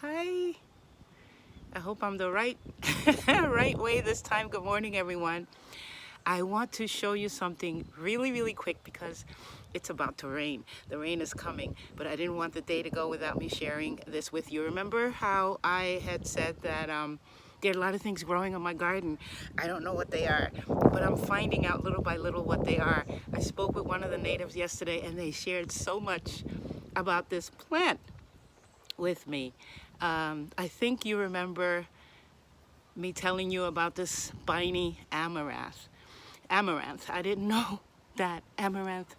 Hi. I hope I'm the right right way this time. Good morning, everyone. I want to show you something really quick because it's about to rain. The rain is coming, but I didn't want the day to go without me sharing this with you. Remember how I had said that there are a lot of things growing on my garden. I don't know what they are, but I'm finding out little by little what they are. I spoke with one of the natives yesterday and they shared so much about this plant with me. I think you remember me telling you about this spiny amaranth. I didn't know that amaranth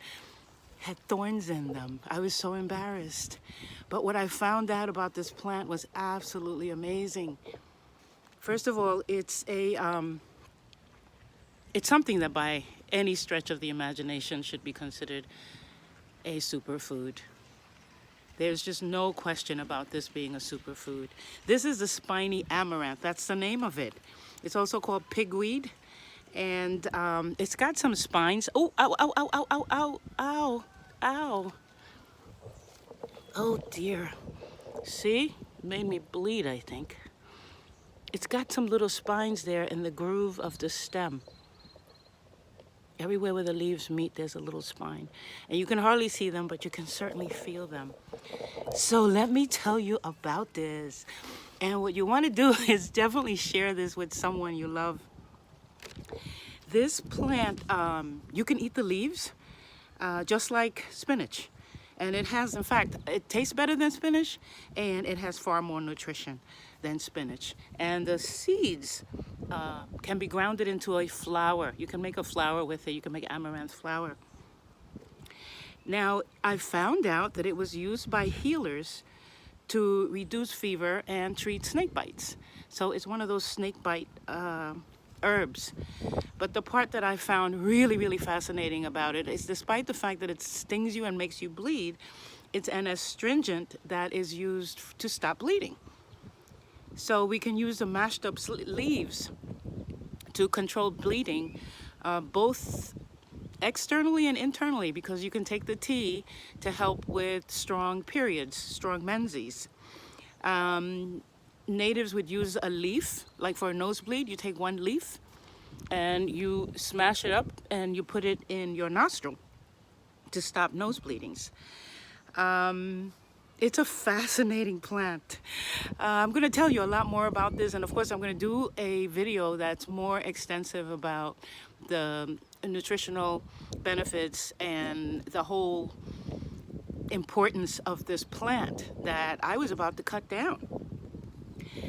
had thorns in them. I was so embarrassed. But what I found out about this plant was absolutely amazing. First of all, it's something that by any stretch of the imagination should be considered a superfood. There's just no question about this being a superfood. This is the spiny amaranth. That's the name of it. It's also called pigweed. And it's got some spines. Oh, ow, ow, ow, ow, ow, ow, ow, ow. Oh, dear. See? It made me bleed, I think. It's got some little spines there in the groove of the stem. Everywhere where the leaves meet, there's a little spine. And you can hardly see them, but you can certainly feel them. So let me tell you about this. And what you want to do is definitely share this with someone you love. This plant, you can eat the leaves just like spinach. And it has, in fact, it tastes better than spinach, and it has far more nutrition than spinach. And the seeds can be grounded into a flour. You can make a flour with it. You can make amaranth flour. Now, I found out that it was used by healers to reduce fever and treat snake bites. So it's one of those snake bite herbs. But the part that I found really fascinating about it is, despite the fact that it stings you and makes you bleed, it's an astringent that is used to stop bleeding. So we can use the mashed up leaves to control bleeding, both externally and internally, because you can take the tea to help with strong periods, strong menses. Natives would use a leaf, like for a nosebleed, you take one leaf and you smash it up and you put it in your nostril to stop nose bleedings. It's a fascinating plant. I'm going to tell you a lot more about this, and of course I'm going to do a video that's more extensive about the nutritional benefits and the whole importance of this plant that I was about to cut down.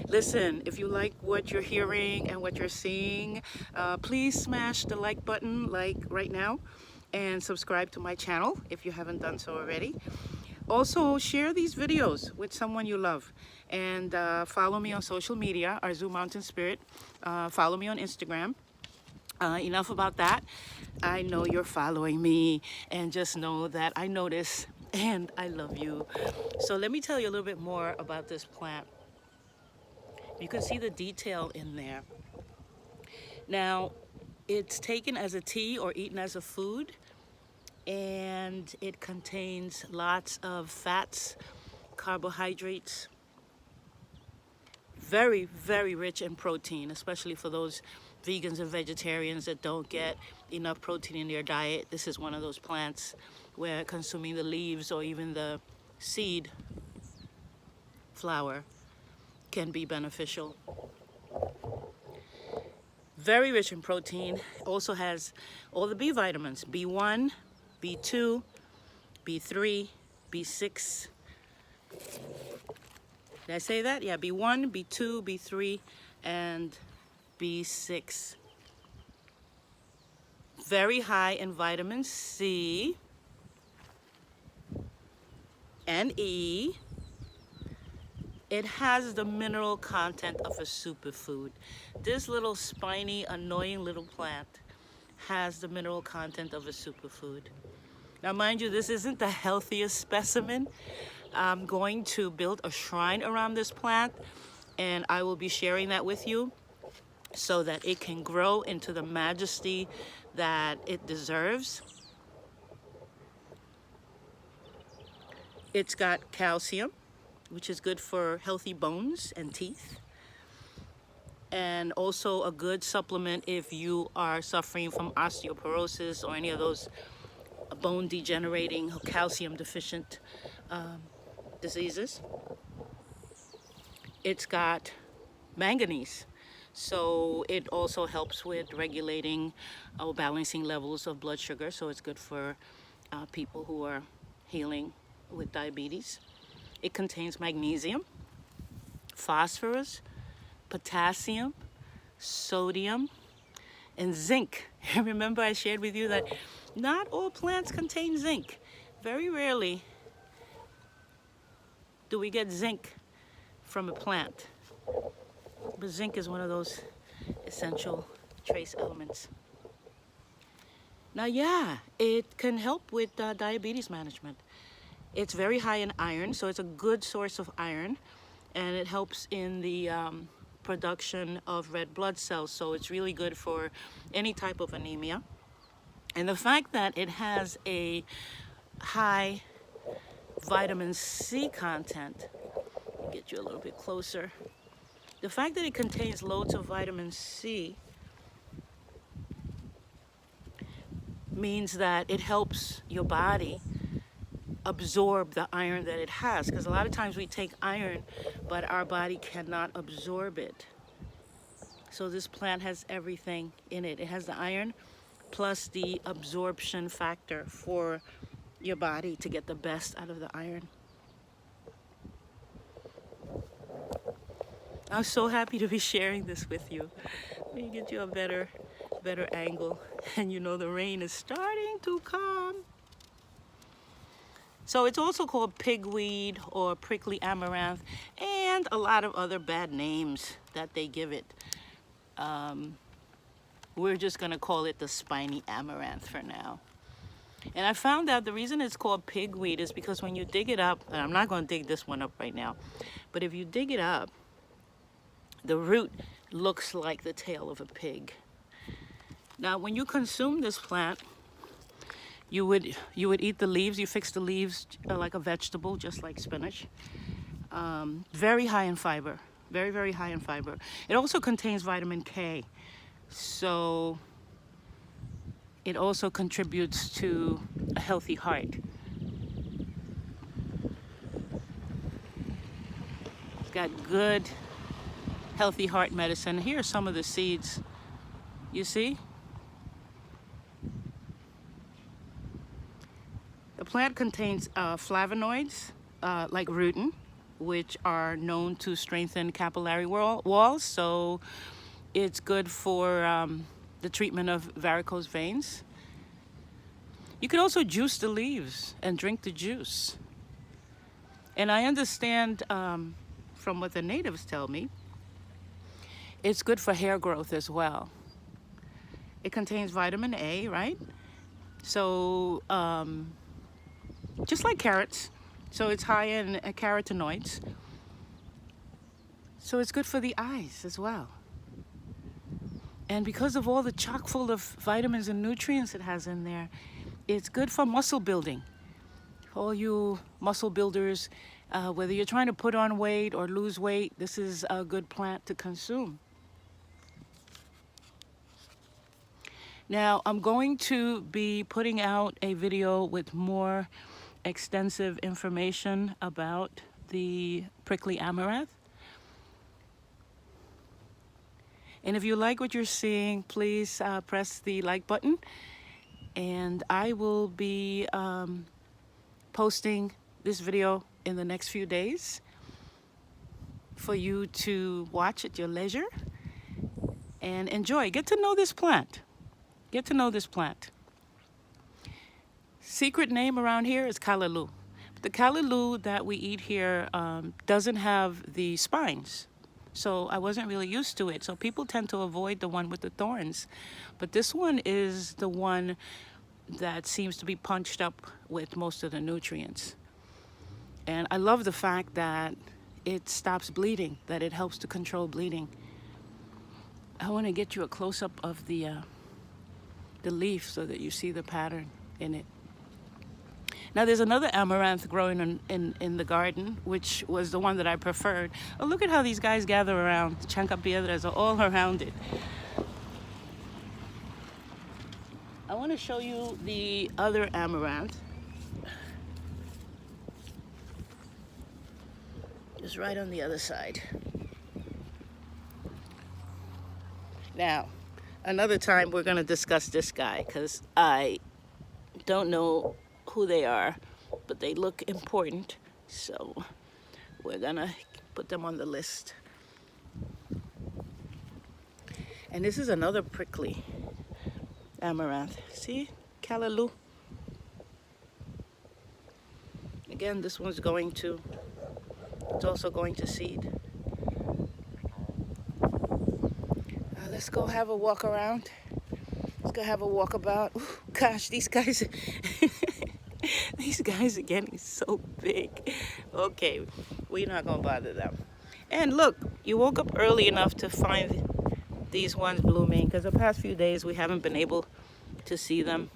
Listen, if you like what you're hearing and what you're seeing, please smash the like button, like right now, and subscribe to my channel if you haven't done so already. Also, share these videos with someone you love, and follow me on social media, Arzu Mountain Spirit. Follow me on Instagram. Enough about that. I know you're following me, and just know that I notice and I love you. So let me tell you a little bit more about this plant. You can see the detail in there. Now, it's taken as a tea or eaten as a food, and it contains lots of fats, carbohydrates, very rich in protein, especially for those vegans and vegetarians that don't get enough protein in their diet. This is one of those plants where consuming the leaves or even the seed flour can be beneficial. Very rich in protein. Also has all the B vitamins, B1, B2, B3, B6. Did I say that? Yeah, B1, B2, B3, and B6. Very high in vitamin C and E. It has the mineral content of a superfood. This little spiny, annoying little plant has the mineral content of a superfood. Now, mind you, this isn't the healthiest specimen. I'm going to build a shrine around this plant, and I will be sharing that with you so that it can grow into the majesty that it deserves. It's got calcium, which is good for healthy bones and teeth. And also a good supplement if you are suffering from osteoporosis or any of those bone degenerating or calcium deficient diseases. It's got manganese, so it also helps with regulating or balancing levels of blood sugar, so it's good for people who are healing with diabetes. It contains magnesium, phosphorus, potassium, sodium, and zinc. Remember I shared with you that not all plants contain zinc. Very rarely do we get zinc from a plant. But zinc is one of those essential trace elements. Now, yeah, it can help with diabetes management. It's very high in iron, so it's a good source of iron, and it helps in the production of red blood cells, so it's really good for any type of anemia. And the fact that it has a high vitamin C content, let me get you a little bit closer. The fact that it contains loads of vitamin C means that it helps your body absorb the iron that it has, because a lot of times we take iron but our body cannot absorb it. So this plant has everything in it. It has the iron plus the absorption factor for your body to get the best out of the iron. I'm so happy to be sharing this with you. Let me get you a better angle. And you know the rain is starting to come. So it's also called pigweed or prickly amaranth and a lot of other bad names that they give it. We're just gonna call it the spiny amaranth for now. And I found out the reason it's called pigweed is because when you dig it up, and I'm not gonna dig this one up right now, but if you dig it up, the root looks like the tail of a pig. Now, when you consume this plant, you would eat the leaves. You fix the leaves like a vegetable, just like spinach. Very high in fiber, very, very high in fiber. It also contains vitamin K, so it also contributes to a healthy heart. It's got good, healthy heart medicine. Here are some of the seeds. You see? The plant contains flavonoids like rutin, which are known to strengthen capillary walls. So it's good for the treatment of varicose veins. You can also juice the leaves and drink the juice. And I understand from what the natives tell me, it's good for hair growth as well. It contains vitamin A, right? So just like carrots, so it's high in carotenoids. So it's good for the eyes as well. And because of all the chock full of vitamins and nutrients it has in there, it's good for muscle building. All you muscle builders, whether you're trying to put on weight or lose weight, this is a good plant to consume. Now, I'm going to be putting out a video with more extensive information about the prickly amaranth. And if you like what you're seeing, please press the like button. And I will be posting this video in the next few days for you to watch at your leisure and enjoy. Get to know this plant. Get to know this plant. Secret name around here is callaloo. But the callaloo that we eat here doesn't have the spines. So I wasn't really used to it. So people tend to avoid the one with the thorns. But this one is the one that seems to be punched up with most of the nutrients. And I love the fact that it stops bleeding, that it helps to control bleeding. I want to get you a close-up of the leaf so that you see the pattern in it. Now there's another amaranth growing in the garden, which was the one that I preferred. Oh, look at how these guys gather around. Chancapiedras are all around it. I want to show you the other amaranth. Just right on the other side. Now, another time we're going to discuss this guy because I don't know who they are, but they look important. So we're going to put them on the list. And this is another prickly amaranth. See? Callaloo. Again, this one's going to, it's also going to seed. Let's go have a walk around. Let's go have a walkabout. Ooh, gosh, these guys, these guys are getting so big. Okay, we're not gonna bother them. And look, you woke up early enough to find these ones blooming because the past few days we haven't been able to see them.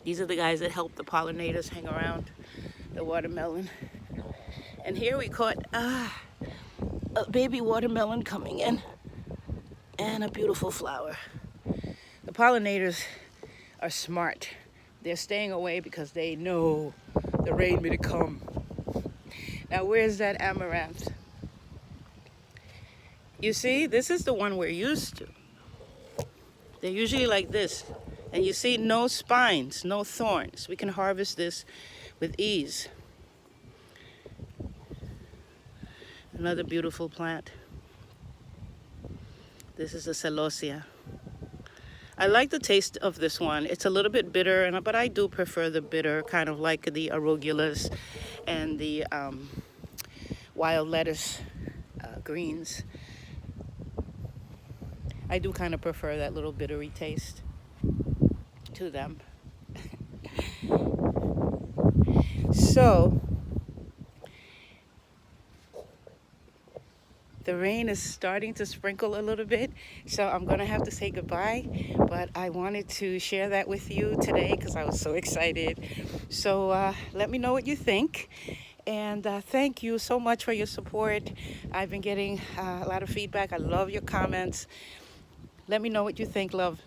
These are the guys that help the pollinators hang around the watermelon. And here we caught a baby watermelon coming in. And a beautiful flower. The pollinators are smart. They're staying away because they know the rain may come. Now, where's that amaranth? You see, this is the one we're used to. They're usually like this. And you see, no spines, no thorns. We can harvest this with ease. Another beautiful plant. This is a celosia. I like the taste of this one. It's a little bit bitter, but I do prefer the bitter, kind of like the arugulas and the wild lettuce greens. I do kind of prefer that little bittery taste to them. So, the rain is starting to sprinkle a little bit, so I'm going to have to say goodbye, but I wanted to share that with you today because I was so excited. So let me know what you think, and thank you so much for your support. I've been getting a lot of feedback. I love your comments. Let me know what you think, love.